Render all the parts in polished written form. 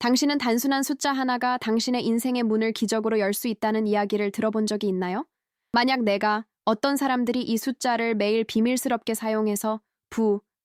당신은 단순한 숫자 하나가 당신의 인생의 문을 기적으로 열 수 있다는 이야기를 들어본 적이 있나요? 만약 내가 어떤 사람들이 이 숫자를 매일 비밀스럽게 사용해서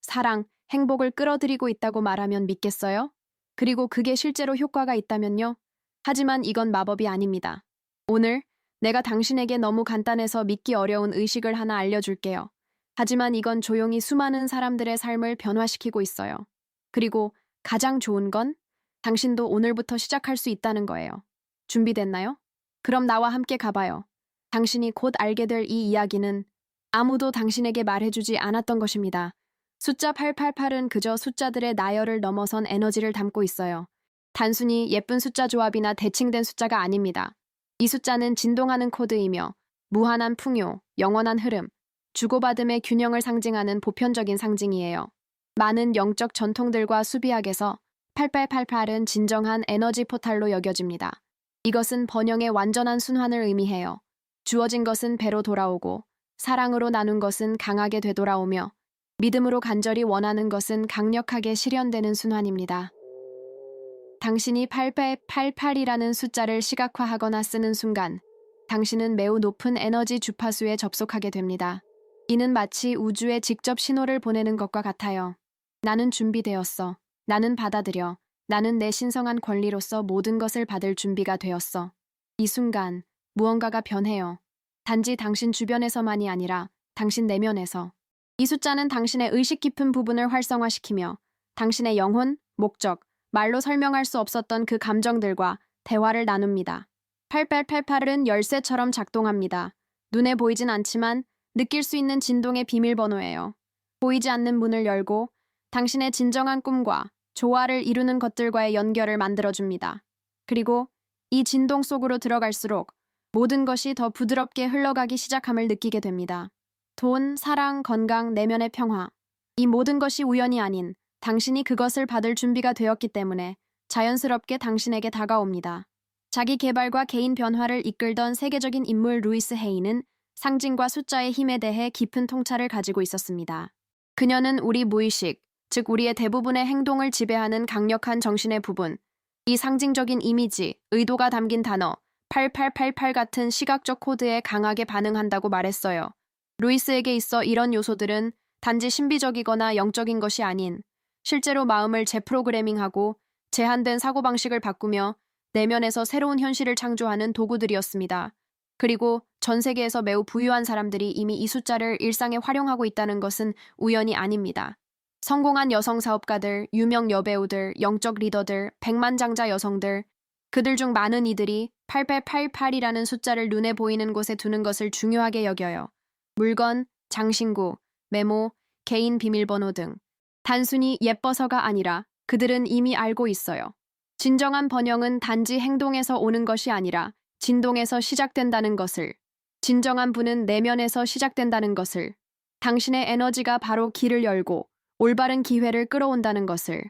사랑, 행복을 끌어들이고 있다고 말하면 믿겠어요? 그리고 그게 실제로 효과가 있다면요? 하지만 이건 마법이 아닙니다. 오늘 내가 당신에게 너무 간단해서 믿기 어려운 의식을 하나 알려줄게요. 하지만 이건 조용히 수많은 사람들의 삶을 변화시키고 있어요. 그리고 가장 좋은 건 당신도 오늘부터 시작할 수 있다는 거예요. 준비됐나요? 그럼 나와 함께 가봐요. 당신이 곧 알게 될 이 이야기는 아무도 당신에게 말해주지 않았던 것입니다. 숫자 888은 그저 숫자들의 나열을 넘어선 에너지를 담고 있어요. 단순히 예쁜 숫자 조합이나 대칭된 숫자가 아닙니다. 이 숫자는 진동하는 코드이며 무한한 풍요, 영원한 흐름, 주고받음의 균형을 상징하는 보편적인 상징이에요. 많은 영적 전통들과 수비학에서 8888은 진정한 에너지 포탈로 여겨집니다. 이것은 번영의 완전한 순환을 의미해요. 주어진 것은 배로 돌아오고, 사랑으로 나눈 것은 강하게 되돌아오며, 믿음으로 간절히 원하는 것은 강력하게 실현되는 순환입니다. 당신이 8888이라는 숫자를 시각화하거나 쓰는 순간, 당신은 매우 높은 에너지 주파수에 접속하게 됩니다. 이는 마치 우주에 직접 신호를 보내는 것과 같아요. 나는 준비되었어. 나는 받아들여. 나는 내 신성한 권리로서 모든 것을 받을 준비가 되었어. 이 순간 무언가가 변해요. 단지 당신 주변에서만이 아니라 당신 내면에서. 이 숫자는 당신의 의식 깊은 부분을 활성화시키며 당신의 영혼, 목적, 말로 설명할 수 없었던 그 감정들과 대화를 나눕니다. 8888은 열쇠처럼 작동합니다. 눈에 보이진 않지만 느낄 수 있는 진동의 비밀번호예요. 보이지 않는 문을 열고 당신의 진정한 꿈과 조화를 이루는 것들과의 연결을 만들어줍니다. 그리고 이 진동 속으로 들어갈수록 모든 것이 더 부드럽게 흘러가기 시작함을 느끼게 됩니다. 돈, 사랑, 건강, 내면의 평화. 이 모든 것이 우연이 아닌 당신이 그것을 받을 준비가 되었기 때문에 자연스럽게 당신에게 다가옵니다. 자기 개발과 개인 변화를 이끌던 세계적인 인물 루이스 헤이는 상징과 숫자의 힘에 대해 깊은 통찰을 가지고 있었습니다. 그녀는 우리 무의식, 즉 우리의 대부분의 행동을 지배하는 강력한 정신의 부분, 이 상징적인 이미지, 의도가 담긴 단어, 8888 같은 시각적 코드에 강하게 반응한다고 말했어요. 루이스에게 있어 이런 요소들은 단지 신비적이거나 영적인 것이 아닌 실제로 마음을 재프로그래밍하고 제한된 사고방식을 바꾸며 내면에서 새로운 현실을 창조하는 도구들이었습니다. 그리고 전 세계에서 매우 부유한 사람들이 이미 이 숫자를 일상에 활용하고 있다는 것은 우연이 아닙니다. 성공한 여성 사업가들, 유명 여배우들, 영적 리더들, 백만장자 여성들, 그들 중 많은 이들이 8888이라는 숫자를 눈에 보이는 곳에 두는 것을 중요하게 여겨요. 물건, 장신구, 메모, 개인 비밀번호 등. 단순히 예뻐서가 아니라 그들은 이미 알고 있어요. 진정한 번영은 단지 행동에서 오는 것이 아니라 진동에서 시작된다는 것을, 진정한 부는 내면에서 시작된다는 것을, 당신의 에너지가 바로 길을 열고 올바른 기회를 끌어온다는 것을,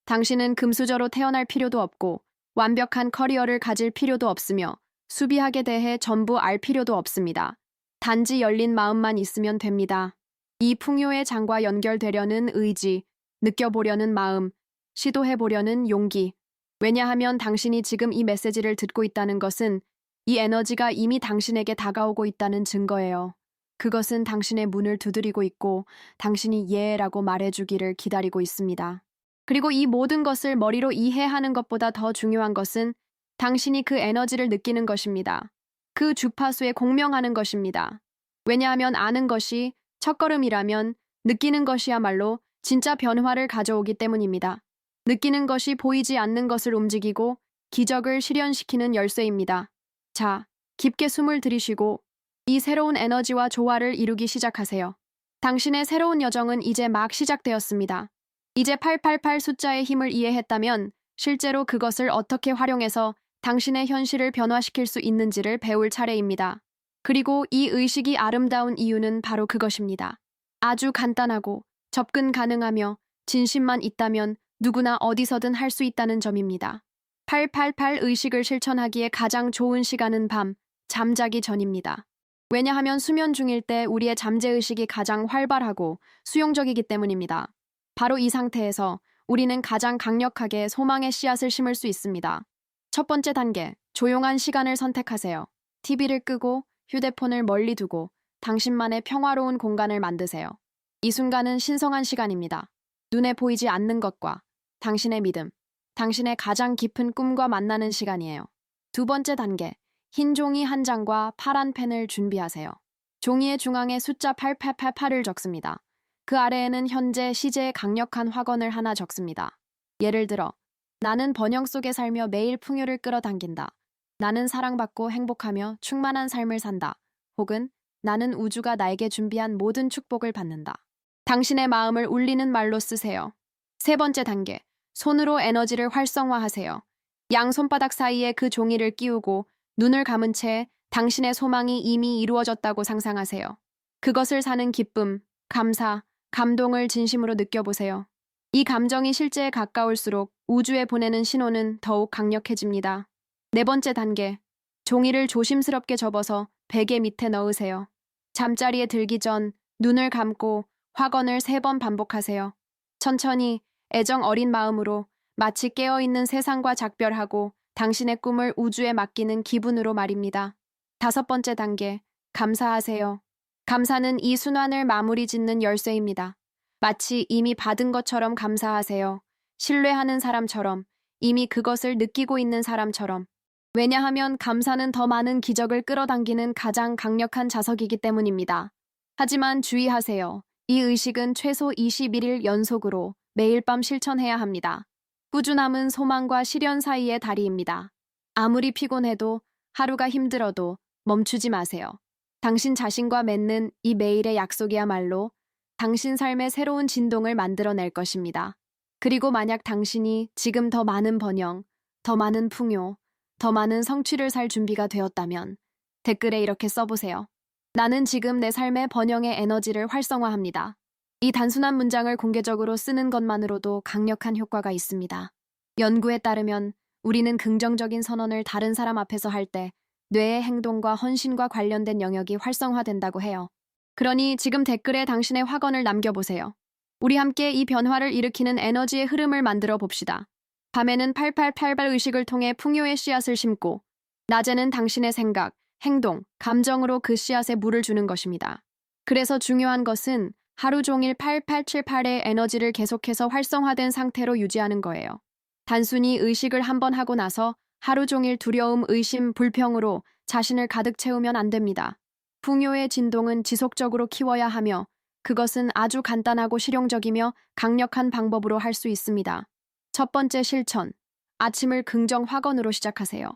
당신은 금수저로 태어날 필요도 없고 완벽한 커리어를 가질 필요도 없으며 수비학에 대해 전부 알 필요도 없습니다. 단지 열린 마음만 있으면 됩니다. 이 풍요의 장과 연결되려는 의지, 느껴보려는 마음, 시도해보려는 용기. 왜냐하면 당신이 지금 이 메시지를 듣고 있다는 것은 이 에너지가 이미 당신에게 다가오고 있다는 증거예요. 그것은 당신의 문을 두드리고 있고 당신이 예라고 말해주기를 기다리고 있습니다. 그리고 이 모든 것을 머리로 이해하는 것보다 더 중요한 것은 당신이 그 에너지를 느끼는 것입니다. 그 주파수에 공명하는 것입니다. 왜냐하면 아는 것이 첫걸음이라면 느끼는 것이야말로 진짜 변화를 가져오기 때문입니다. 느끼는 것이 보이지 않는 것을 움직이고 기적을 실현시키는 열쇠입니다. 자, 깊게 숨을 들이쉬고 이 새로운 에너지와 조화를 이루기 시작하세요. 당신의 새로운 여정은 이제 막 시작되었습니다. 이제 888 숫자의 힘을 이해했다면 실제로 그것을 어떻게 활용해서 당신의 현실을 변화시킬 수 있는지를 배울 차례입니다. 그리고 이 의식이 아름다운 이유는 바로 그것입니다. 아주 간단하고 접근 가능하며 진심만 있다면 누구나 어디서든 할 수 있다는 점입니다. 888 의식을 실천하기에 가장 좋은 시간은 밤, 잠자기 전입니다. 왜냐하면 수면 중일 때 우리의 잠재의식이 가장 활발하고 수용적이기 때문입니다. 바로 이 상태에서 우리는 가장 강력하게 소망의 씨앗을 심을 수 있습니다. 첫 번째 단계, 조용한 시간을 선택하세요. TV를 끄고 휴대폰을 멀리 두고 당신만의 평화로운 공간을 만드세요. 이 순간은 신성한 시간입니다. 눈에 보이지 않는 것과 당신의 믿음, 당신의 가장 깊은 꿈과 만나는 시간이에요. 두 번째 단계, 흰 종이 한 장과 파란 펜을 준비하세요. 종이의 중앙에 숫자 8888을 적습니다. 그 아래에는 현재 시제의 강력한 확언을 하나 적습니다. 예를 들어, 나는 번영 속에 살며 매일 풍요를 끌어당긴다. 나는 사랑받고 행복하며 충만한 삶을 산다. 혹은 나는 우주가 나에게 준비한 모든 축복을 받는다. 당신의 마음을 울리는 말로 쓰세요. 세 번째 단계, 손으로 에너지를 활성화하세요. 양 손바닥 사이에 그 종이를 끼우고 눈을 감은 채 당신의 소망이 이미 이루어졌다고 상상하세요. 그것을 사는 기쁨, 감사, 감동을 진심으로 느껴보세요. 이 감정이 실제에 가까울수록 우주에 보내는 신호는 더욱 강력해집니다. 네 번째 단계, 종이를 조심스럽게 접어서 베개 밑에 넣으세요. 잠자리에 들기 전 눈을 감고 확언을 3번 반복하세요. 천천히 애정 어린 마음으로 마치 깨어있는 세상과 작별하고 당신의 꿈을 우주에 맡기는 기분으로 말입니다. 다섯 번째 단계, 감사하세요. 감사는 이 순환을 마무리 짓는 열쇠입니다. 마치 이미 받은 것처럼 감사하세요. 신뢰하는 사람처럼, 이미 그것을 느끼고 있는 사람처럼. 왜냐하면 감사는 더 많은 기적을 끌어당기는 가장 강력한 자석이기 때문입니다. 하지만 주의하세요. 이 의식은 최소 21일 연속으로 매일 밤 실천해야 합니다. 꾸준함은 소망과 실현 사이의 다리입니다. 아무리 피곤해도 하루가 힘들어도 멈추지 마세요. 당신 자신과 맺는 이 매일의 약속이야말로 당신 삶의 새로운 진동을 만들어낼 것입니다. 그리고 만약 당신이 지금 더 많은 번영, 더 많은 풍요, 더 많은 성취를 살 준비가 되었다면 댓글에 이렇게 써보세요. 나는 지금 내 삶의 번영의 에너지를 활성화합니다. 이 단순한 문장을 공개적으로 쓰는 것만으로도 강력한 효과가 있습니다. 연구에 따르면 우리는 긍정적인 선언을 다른 사람 앞에서 할 때 뇌의 행동과 헌신과 관련된 영역이 활성화된다고 해요. 그러니 지금 댓글에 당신의 확언을 남겨보세요. 우리 함께 이 변화를 일으키는 에너지의 흐름을 만들어 봅시다. 밤에는 888 의식을 통해 풍요의 씨앗을 심고, 낮에는 당신의 생각, 행동, 감정으로 그 씨앗에 물을 주는 것입니다. 그래서 중요한 것은 하루 종일 8878의 에너지를 계속해서 활성화된 상태로 유지하는 거예요. 단순히 의식을 한번 하고 나서 하루 종일 두려움, 의심, 불평으로 자신을 가득 채우면 안 됩니다. 풍요의 진동은 지속적으로 키워야 하며 그것은 아주 간단하고 실용적이며 강력한 방법으로 할 수 있습니다. 첫 번째 실천, 아침을 긍정 확언으로 시작하세요.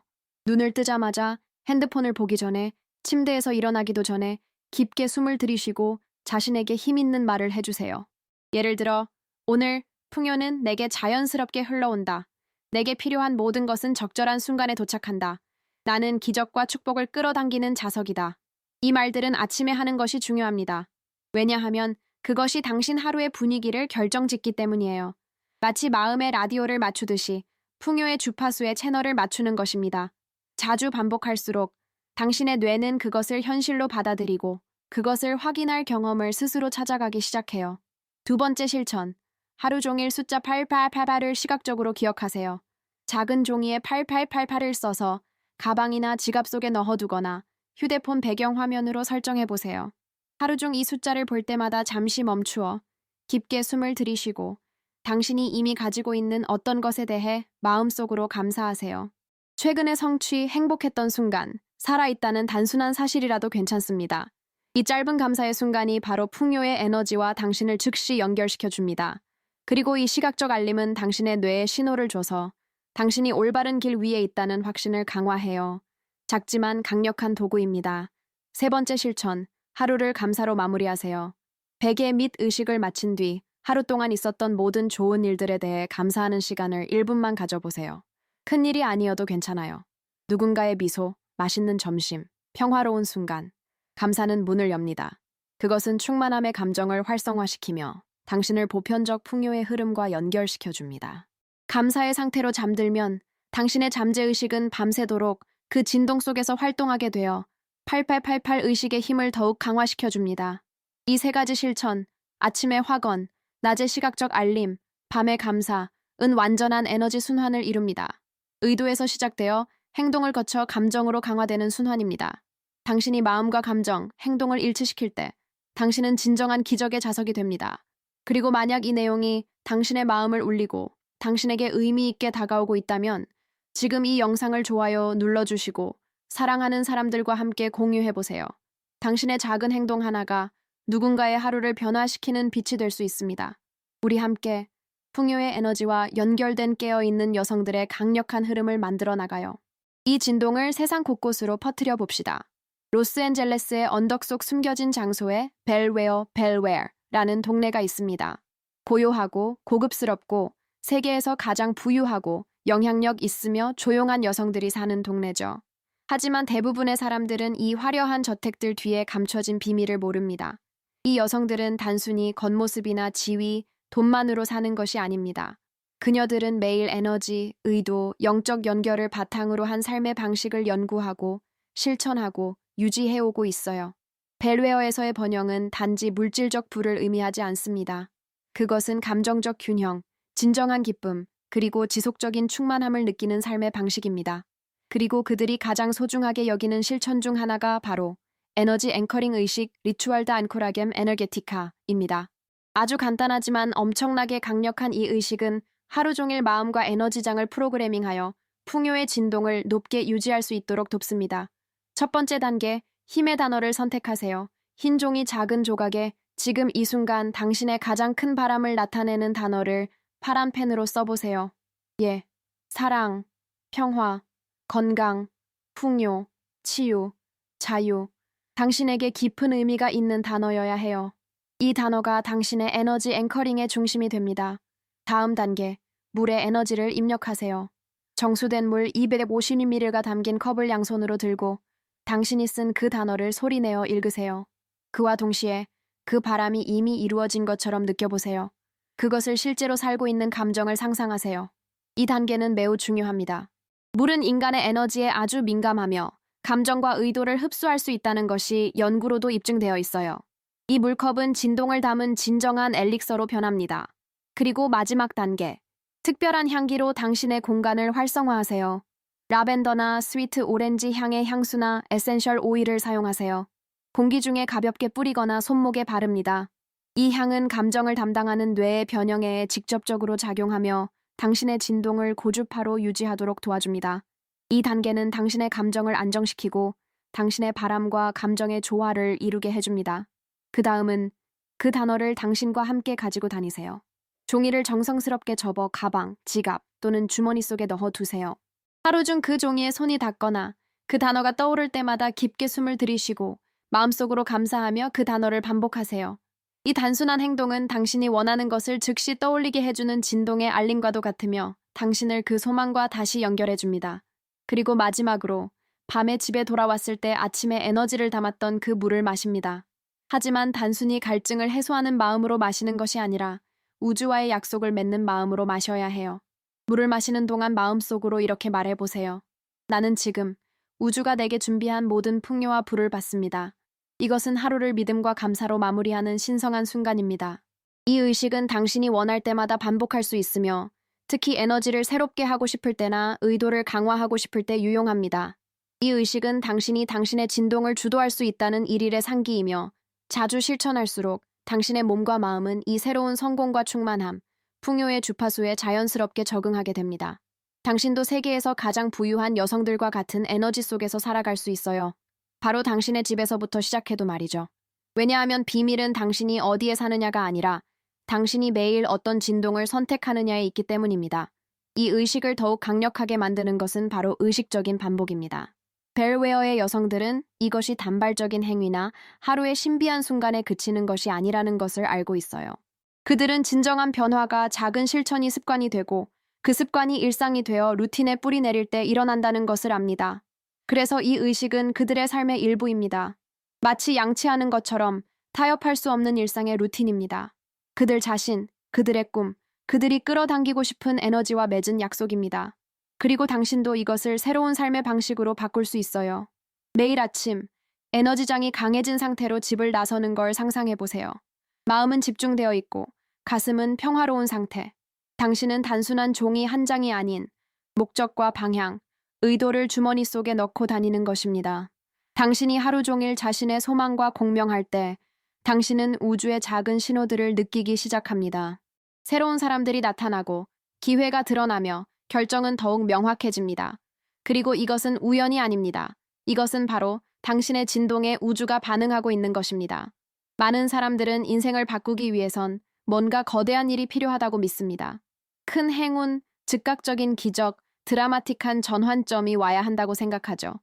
눈을 뜨자마자 핸드폰을 보기 전에, 침대에서 일어나기도 전에 깊게 숨을 들이쉬고 자신에게 힘 있는 말을 해주세요. 예를 들어, 오늘 풍요는 내게 자연스럽게 흘러온다. 내게 필요한 모든 것은 적절한 순간에 도착한다. 나는 기적과 축복을 끌어당기는 자석이다. 이 말들은 아침에 하는 것이 중요합니다. 왜냐하면 그것이 당신 하루의 분위기를 결정짓기 때문이에요. 마치 마음의 라디오를 맞추듯이 풍요의 주파수의 채널을 맞추는 것입니다. 자주 반복할수록 당신의 뇌는 그것을 현실로 받아들이고 그것을 확인할 경험을 스스로 찾아가기 시작해요. 두 번째 실천, 하루 종일 숫자 8888을 시각적으로 기억하세요. 작은 종이에 8888을 써서 가방이나 지갑 속에 넣어두거나 휴대폰 배경화면으로 설정해보세요. 하루 중 이 숫자를 볼 때마다 잠시 멈추어 깊게 숨을 들이쉬고 당신이 이미 가지고 있는 어떤 것에 대해 마음속으로 감사하세요. 최근의 성취, 행복했던 순간, 살아있다는 단순한 사실이라도 괜찮습니다. 이 짧은 감사의 순간이 바로 풍요의 에너지와 당신을 즉시 연결시켜 줍니다. 그리고 이 시각적 알림은 당신의 뇌에 신호를 줘서 당신이 올바른 길 위에 있다는 확신을 강화해요. 작지만 강력한 도구입니다. 세 번째 실천, 하루를 감사로 마무리하세요. 베개 및 의식을 마친 뒤 하루 동안 있었던 모든 좋은 일들에 대해 감사하는 시간을 1분만 가져보세요. 큰 일이 아니어도 괜찮아요. 누군가의 미소, 맛있는 점심, 평화로운 순간. 감사는 문을 엽니다. 그것은 충만함의 감정을 활성화시키며 당신을 보편적 풍요의 흐름과 연결시켜줍니다. 감사의 상태로 잠들면 당신의 잠재의식은 밤새도록 그 진동 속에서 활동하게 되어 8888 의식의 힘을 더욱 강화시켜줍니다. 이 세 가지 실천, 아침의 확언, 낮의 시각적 알림, 밤의 감사은 완전한 에너지 순환을 이룹니다. 의도에서 시작되어 행동을 거쳐 감정으로 강화되는 순환입니다. 당신이 마음과 감정, 행동을 일치시킬 때 당신은 진정한 기적의 자석이 됩니다. 그리고 만약 이 내용이 당신의 마음을 울리고 당신에게 의미 있게 다가오고 있다면 지금 이 영상을 좋아요 눌러주시고 사랑하는 사람들과 함께 공유해보세요. 당신의 작은 행동 하나가 누군가의 하루를 변화시키는 빛이 될 수 있습니다. 우리 함께 풍요의 에너지와 연결된 깨어있는 여성들의 강력한 흐름을 만들어 나가요. 이 진동을 세상 곳곳으로 퍼뜨려 봅시다. 로스앤젤레스의 언덕 속 숨겨진 장소에 벨웨어라는 동네가 있습니다. 고요하고 고급스럽고 세계에서 가장 부유하고 영향력 있으며 조용한 여성들이 사는 동네죠. 하지만 대부분의 사람들은 이 화려한 저택들 뒤에 감춰진 비밀을 모릅니다. 이 여성들은 단순히 겉모습이나 지위, 돈만으로 사는 것이 아닙니다. 그녀들은 매일 에너지, 의도, 영적 연결을 바탕으로 한 삶의 방식을 연구하고 실천하고 유지해오고 있어요. 벨웨어에서의 번영은 단지 물질적 부를 의미하지 않습니다. 그것은 감정적 균형, 진정한 기쁨, 그리고 지속적인 충만함을 느끼는 삶의 방식입니다. 그리고 그들이 가장 소중하게 여기는 실천 중 하나가 바로 에너지 앵커링 의식 리추얼 다 안코라겜 에너게티카입니다. 아주 간단하지만 엄청나게 강력한 이 의식은 하루 종일 마음과 에너지장을 프로그래밍하여 풍요의 진동을 높게 유지할 수 있도록 돕습니다. 첫 번째 단계, 힘의 단어를 선택하세요. 흰 종이 작은 조각에 지금 이 순간 당신의 가장 큰 바람을 나타내는 단어를 파란 펜으로 써보세요. 예, 사랑, 평화, 건강, 풍요, 치유, 자유. 당신에게 깊은 의미가 있는 단어여야 해요. 이 단어가 당신의 에너지 앵커링의 중심이 됩니다. 다음 단계, 물에 에너지를 입력하세요. 정수된 물 250ml가 담긴 컵을 양손으로 들고 당신이 쓴 그 단어를 소리내어 읽으세요. 그와 동시에 그 바람이 이미 이루어진 것처럼 느껴보세요. 그것을 실제로 살고 있는 감정을 상상하세요. 이 단계는 매우 중요합니다. 물은 인간의 에너지에 아주 민감하며 감정과 의도를 흡수할 수 있다는 것이 연구로도 입증되어 있어요. 이 물컵은 진동을 담은 진정한 엘릭서로 변합니다. 그리고 마지막 단계, 특별한 향기로 당신의 공간을 활성화하세요. 라벤더나 스위트 오렌지 향의 향수나 에센셜 오일을 사용하세요. 공기 중에 가볍게 뿌리거나 손목에 바릅니다. 이 향은 감정을 담당하는 뇌의 변형에 직접적으로 작용하며 당신의 진동을 고주파로 유지하도록 도와줍니다. 이 단계는 당신의 감정을 안정시키고 당신의 바람과 감정의 조화를 이루게 해줍니다. 그 다음은 그 단어를 당신과 함께 가지고 다니세요. 종이를 정성스럽게 접어 가방, 지갑 또는 주머니 속에 넣어두세요. 하루 중 그 종이에 손이 닿거나 그 단어가 떠오를 때마다 깊게 숨을 들이쉬고 마음속으로 감사하며 그 단어를 반복하세요. 이 단순한 행동은 당신이 원하는 것을 즉시 떠올리게 해주는 진동의 알림과도 같으며 당신을 그 소망과 다시 연결해줍니다. 그리고 마지막으로 밤에 집에 돌아왔을 때 아침에 에너지를 담았던 그 물을 마십니다. 하지만 단순히 갈증을 해소하는 마음으로 마시는 것이 아니라 우주와의 약속을 맺는 마음으로 마셔야 해요. 물을 마시는 동안 마음속으로 이렇게 말해보세요. 나는 지금 우주가 내게 준비한 모든 풍요와 부를 받습니다. 이것은 하루를 믿음과 감사로 마무리하는 신성한 순간입니다. 이 의식은 당신이 원할 때마다 반복할 수 있으며 특히 에너지를 새롭게 하고 싶을 때나 의도를 강화하고 싶을 때 유용합니다. 이 의식은 당신이 당신의 진동을 주도할 수 있다는 일일의 상기이며 자주 실천할수록 당신의 몸과 마음은 이 새로운 성공과 충만함, 풍요의 주파수에 자연스럽게 적응하게 됩니다. 당신도 세계에서 가장 부유한 여성들과 같은 에너지 속에서 살아갈 수 있어요. 바로 당신의 집에서부터 시작해도 말이죠. 왜냐하면 비밀은 당신이 어디에 사느냐가 아니라 당신이 매일 어떤 진동을 선택하느냐에 있기 때문입니다. 이 의식을 더욱 강력하게 만드는 것은 바로 의식적인 반복입니다. 벨웨어의 여성들은 이것이 단발적인 행위나 하루의 신비한 순간에 그치는 것이 아니라는 것을 알고 있어요. 그들은 진정한 변화가 작은 실천이 습관이 되고 그 습관이 일상이 되어 루틴에 뿌리 내릴 때 일어난다는 것을 압니다. 그래서 이 의식은 그들의 삶의 일부입니다. 마치 양치하는 것처럼 타협할 수 없는 일상의 루틴입니다. 그들 자신, 그들의 꿈, 그들이 끌어당기고 싶은 에너지와 맺은 약속입니다. 그리고 당신도 이것을 새로운 삶의 방식으로 바꿀 수 있어요. 매일 아침, 에너지장이 강해진 상태로 집을 나서는 걸 상상해보세요. 마음은 집중되어 있고, 가슴은 평화로운 상태. 당신은 단순한 종이 한 장이 아닌 목적과 방향, 의도를 주머니 속에 넣고 다니는 것입니다. 당신이 하루 종일 자신의 소망과 공명할 때 당신은 우주의 작은 신호들을 느끼기 시작합니다. 새로운 사람들이 나타나고 기회가 드러나며 결정은 더욱 명확해집니다. 그리고 이것은 우연이 아닙니다. 이것은 바로 당신의 진동에 우주가 반응하고 있는 것입니다. 많은 사람들은 인생을 바꾸기 위해선 뭔가 거대한 일이 필요하다고 믿습니다. 큰 행운, 즉각적인 기적, 드라마틱한 전환점이 와야 한다고 생각하죠.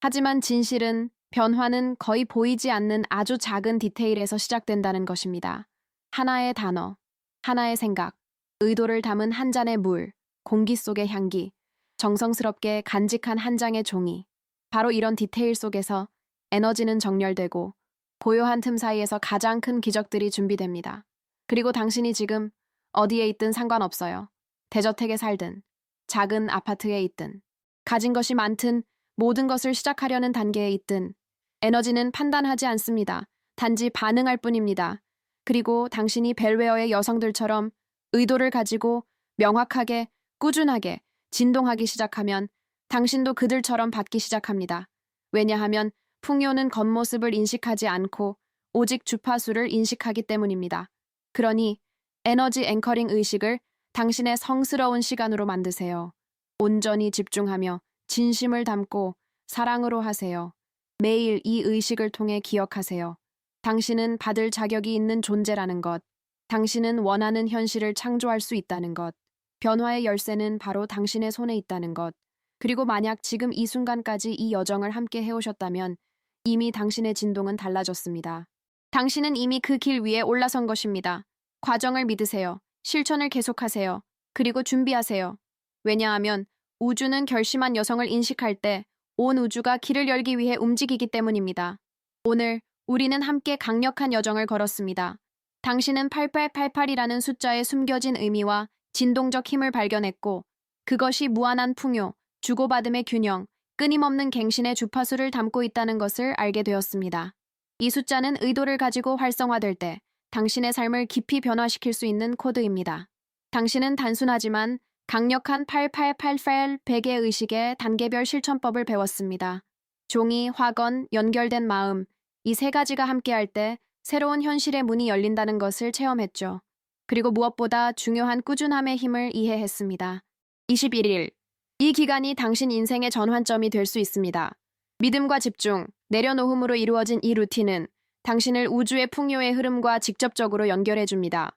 하지만 진실은 변화는 거의 보이지 않는 아주 작은 디테일에서 시작된다는 것입니다. 하나의 단어, 하나의 생각, 의도를 담은 한 잔의 물, 공기 속의 향기, 정성스럽게 간직한 한 장의 종이. 바로 이런 디테일 속에서 에너지는 정렬되고 고요한 틈 사이에서 가장 큰 기적들이 준비됩니다. 그리고 당신이 지금 어디에 있든 상관없어요. 대저택에 살든, 작은 아파트에 있든, 가진 것이 많든, 모든 것을 시작하려는 단계에 있든, 에너지는 판단하지 않습니다. 단지 반응할 뿐입니다. 그리고 당신이 벨웨어의 여성들처럼 의도를 가지고 명확하게, 꾸준하게 진동하기 시작하면 당신도 그들처럼 받기 시작합니다. 왜냐하면 풍요는 겉모습을 인식하지 않고 오직 주파수를 인식하기 때문입니다. 그러니 에너지 앵커링 의식을 당신의 성스러운 시간으로 만드세요. 온전히 집중하며 진심을 담고 사랑으로 하세요. 매일 이 의식을 통해 기억하세요. 당신은 받을 자격이 있는 존재라는 것. 당신은 원하는 현실을 창조할 수 있다는 것. 변화의 열쇠는 바로 당신의 손에 있다는 것. 그리고 만약 지금 이 순간까지 이 여정을 함께 해오셨다면 이미 당신의 진동은 달라졌습니다. 당신은 이미 그 길 위에 올라선 것입니다. 과정을 믿으세요. 실천을 계속하세요. 그리고 준비하세요. 왜냐하면 우주는 결심한 여성을 인식할 때 온 우주가 길을 열기 위해 움직이기 때문입니다. 오늘 우리는 함께 강력한 여정을 걸었습니다. 당신은 8888이라는 숫자의 숨겨진 의미와 진동적 힘을 발견했고 그것이 무한한 풍요, 주고받음의 균형, 끊임없는 갱신의 주파수를 담고 있다는 것을 알게 되었습니다. 이 숫자는 의도를 가지고 활성화될 때 당신의 삶을 깊이 변화시킬 수 있는 코드입니다. 당신은 단순하지만 강력한 8888 베개 의식의 단계별 실천법을 배웠습니다. 종이, 확언, 연결된 마음, 이 세 가지가 함께할 때 새로운 현실의 문이 열린다는 것을 체험했죠. 그리고 무엇보다 중요한 꾸준함의 힘을 이해했습니다. 21일. 이 기간이 당신 인생의 전환점이 될 수 있습니다. 믿음과 집중, 내려놓음으로 이루어진 이 루틴은 당신을 우주의 풍요의 흐름과 직접적으로 연결해줍니다.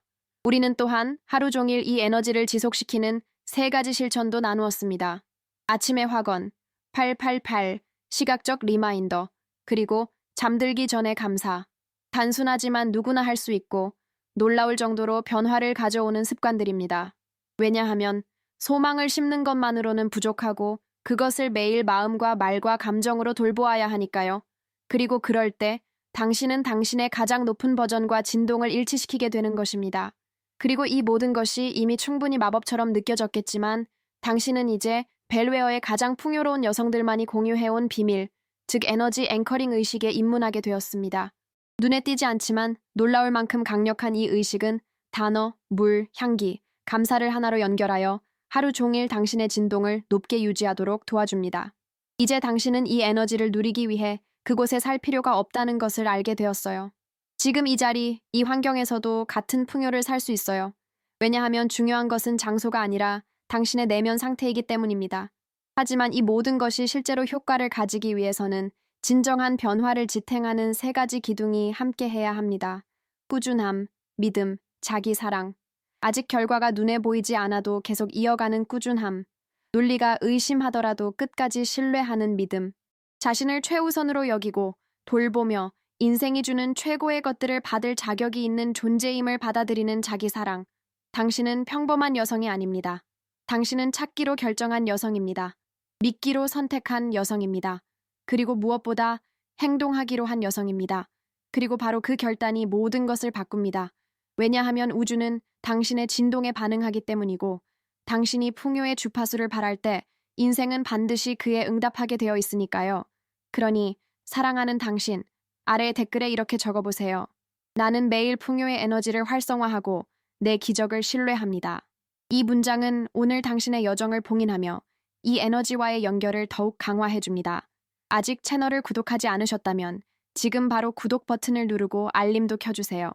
우리는 또한 하루 종일 이 에너지를 지속시키는 세 가지 실천도 나누었습니다. 아침의 확언, 888, 시각적 리마인더, 그리고 잠들기 전에 감사. 단순하지만 누구나 할 수 있고 놀라울 정도로 변화를 가져오는 습관들입니다. 왜냐하면 소망을 심는 것만으로는 부족하고 그것을 매일 마음과 말과 감정으로 돌보아야 하니까요. 그리고 그럴 때 당신은 당신의 가장 높은 버전과 진동을 일치시키게 되는 것입니다. 그리고 이 모든 것이 이미 충분히 마법처럼 느껴졌겠지만 당신은 이제 벨웨어의 가장 풍요로운 여성들만이 공유해온 비밀, 즉 에너지 앵커링 의식에 입문하게 되었습니다. 눈에 띄지 않지만 놀라울 만큼 강력한 이 의식은 단어, 물, 향기, 감사를 하나로 연결하여 하루 종일 당신의 진동을 높게 유지하도록 도와줍니다. 이제 당신은 이 에너지를 누리기 위해 그곳에 살 필요가 없다는 것을 알게 되었어요. 지금 이 자리, 이 환경에서도 같은 풍요를 살 수 있어요. 왜냐하면 중요한 것은 장소가 아니라 당신의 내면 상태이기 때문입니다. 하지만 이 모든 것이 실제로 효과를 가지기 위해서는 진정한 변화를 지탱하는 세 가지 기둥이 함께해야 합니다. 꾸준함, 믿음, 자기 사랑. 아직 결과가 눈에 보이지 않아도 계속 이어가는 꾸준함. 논리가 의심하더라도 끝까지 신뢰하는 믿음. 자신을 최우선으로 여기고 돌보며 인생이 주는 최고의 것들을 받을 자격이 있는 존재임을 받아들이는 자기 사랑. 당신은 평범한 여성이 아닙니다. 당신은 찾기로 결정한 여성입니다. 믿기로 선택한 여성입니다. 그리고 무엇보다 행동하기로 한 여성입니다. 그리고 바로 그 결단이 모든 것을 바꿉니다. 왜냐하면 우주는 당신의 진동에 반응하기 때문이고 당신이 풍요의 주파수를 바랄 때 인생은 반드시 그에 응답하게 되어 있으니까요. 그러니 사랑하는 당신, 아래 댓글에 이렇게 적어보세요. 나는 매일 풍요의 에너지를 활성화하고 내 기적을 신뢰합니다. 이 문장은 오늘 당신의 여정을 봉인하며 이 에너지와의 연결을 더욱 강화해줍니다. 아직 채널을 구독하지 않으셨다면 지금 바로 구독 버튼을 누르고 알림도 켜주세요.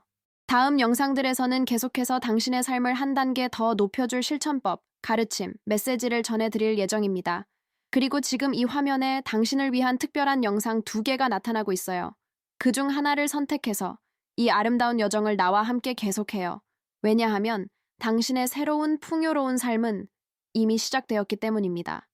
다음 영상들에서는 계속해서 당신의 삶을 한 단계 더 높여줄 실천법, 가르침, 메시지를 전해드릴 예정입니다. 그리고 지금 이 화면에 당신을 위한 특별한 영상 2개가 나타나고 있어요. 그중 하나를 선택해서 이 아름다운 여정을 나와 함께 계속해요. 왜냐하면 당신의 새로운 풍요로운 삶은 이미 시작되었기 때문입니다.